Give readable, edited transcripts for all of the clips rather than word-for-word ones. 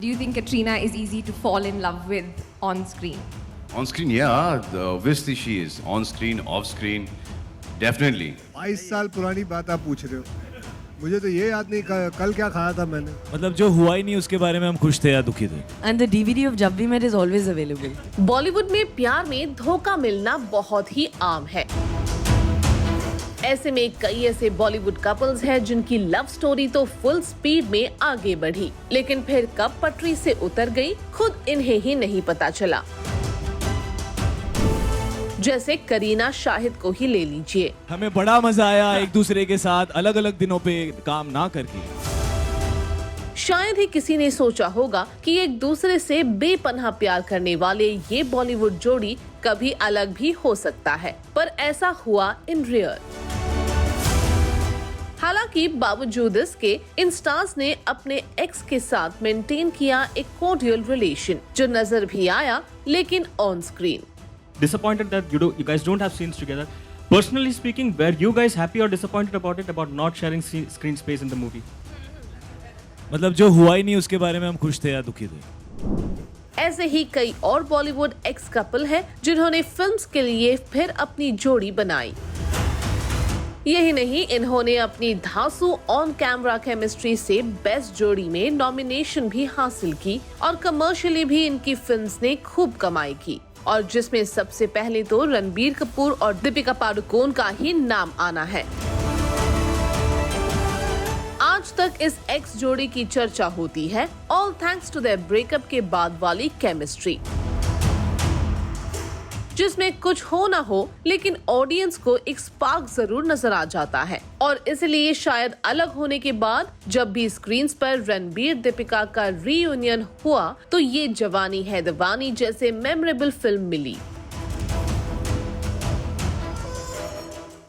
Do you think Katrina is easy to fall in love with on screen? On screen, yeah, obviously she is. On screen, off screen, definitely. 22 साल पुरानी बात आप पूछ रहे हो, मुझे तो ये याद नहीं कल क्या खाया था मैंने। मतलब जो हुआ ही नहीं उसके बारे में हम खुश थे या दुखी थे। And the DVD of Jab We Met is always available. Bollywood में प्यार में धोखा मिलना बहुत ही आम है। ऐसे में कई ऐसे बॉलीवुड कपल्स हैं जिनकी लव स्टोरी तो फुल स्पीड में आगे बढ़ी, लेकिन फिर कब पटरी से उतर गई खुद इन्हें ही नहीं पता चला। जैसे करीना शाहिद को ही ले लीजिए। हमें बड़ा मजा आया एक दूसरे के साथ अलग अलग दिनों पे काम ना करके। शायद ही किसी ने सोचा होगा कि एक दूसरे से बेपनाह प्यार करने वाले ये बॉलीवुड जोड़ी कभी अलग भी हो सकता है, पर ऐसा हुआ इन रियल। हालांकि बावजूद इसके इन स्टार्स ने अपने एक्स के साथ मेंटेन किया एक कॉर्डियल रिलेशन जो नजर भी आया लेकिन on screen. Disappointed that you guys don't have scenes together. Personally speaking, were you guys happy or disappointed about it, about not sharing screen space in the movie? मतलब जो हुआ ही नहीं उसके बारे में हम खुश थे या दुखी थे। ऐसे ही कई और बॉलीवुड एक्स कपल हैं जिन्होंने फिल्म्स के लिए फिर अपनी जोड़ी बनाई। यही नहीं, इन्होंने अपनी धांसू ऑन कैमरा केमिस्ट्री से बेस्ट जोड़ी में नॉमिनेशन भी हासिल की और कमर्शियली भी इनकी फिल्म्स ने खूब कमाई की, और जिसमें सबसे पहले तो रणबीर कपूर और दीपिका पादुकोण का ही नाम आना है। आज तक इस एक्स जोड़ी की चर्चा होती है all thanks to their breakup के बाद वाली केमिस्ट्री, जिसमें कुछ हो ना हो लेकिन ऑडियंस को एक स्पार्क जरूर नजर आ जाता है, और इसलिए शायद अलग होने के बाद जब भी स्क्रीन पर रणबीर दीपिका का रीयूनियन हुआ तो ये जवानी है दीवानी जैसे मेमोरेबल फिल्म मिली।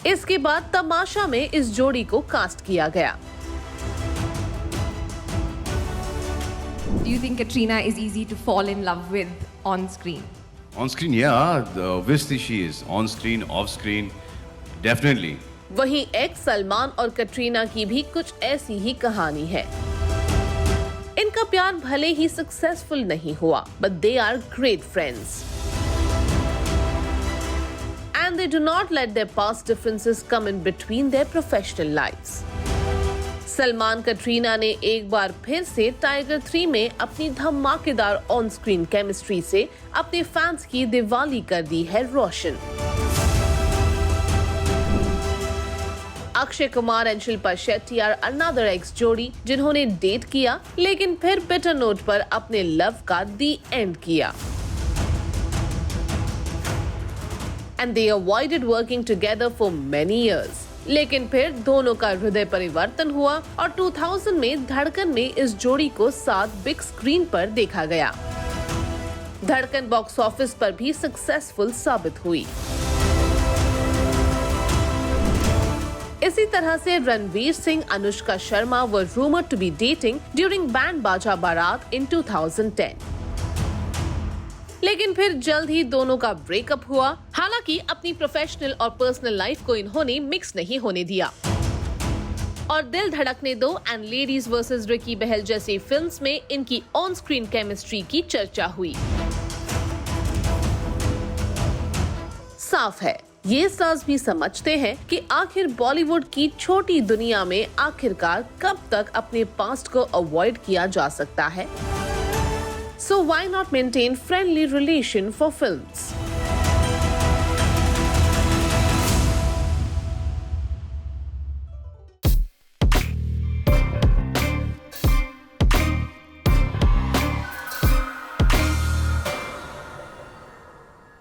इसके बाद तमाशा में इस जोड़ी को कास्ट किया गया। Do you think Katrina is easy to fall in love with on screen? On screen, yeah, obviously she is. On screen, off screen, definitely. वहीं एक्स सलमान और कटरीना की भी कुछ ऐसी ही कहानी है। इनका प्यार भले ही सक्सेसफुल नहीं हुआ, but they are great friends. And they do not let their past differences come in between their professional lives. Salman Katrina ने एक बार फिर से टाइगर 3 में अपनी धमाकेदार ऑन स्क्रीन केमिस्ट्री से अपने फैंस की दिवाली कर दी है रोशन। Akshay Kumar and Shilpa Shetty are another ex जोड़ी जिन्होंने डेट किया लेकिन फिर बिटर नोट पर अपने लव का दी एंड किया। And they avoided working together for many years. लेकिन फिर दोनों का हृदय परिवर्तन हुआ और 2000 में धड़कन में इस जोड़ी को साथ बिग स्क्रीन पर देखा गया। धड़कन बॉक्स ऑफिस पर भी सक्सेसफुल साबित हुई। इसी तरह से Ranveer Singh Anushka Sharma were rumoured to be dating during Band Baaja Baraat इन 2010। लेकिन फिर जल्द ही दोनों का ब्रेकअप हुआ। हालांकि अपनी प्रोफेशनल और पर्सनल लाइफ को इन्होंने मिक्स नहीं होने दिया और दिल धड़कने दो एंड लेडीज वर्सेस रिकी बहल जैसी फिल्म्स में इनकी ऑन स्क्रीन केमिस्ट्री की चर्चा हुई। साफ है, ये स्टार्स भी समझते हैं कि आखिर बॉलीवुड की छोटी दुनिया में आखिरकार कब तक अपने पास्ट को अवॉइड किया जा सकता है। So why not maintain friendly relation for films?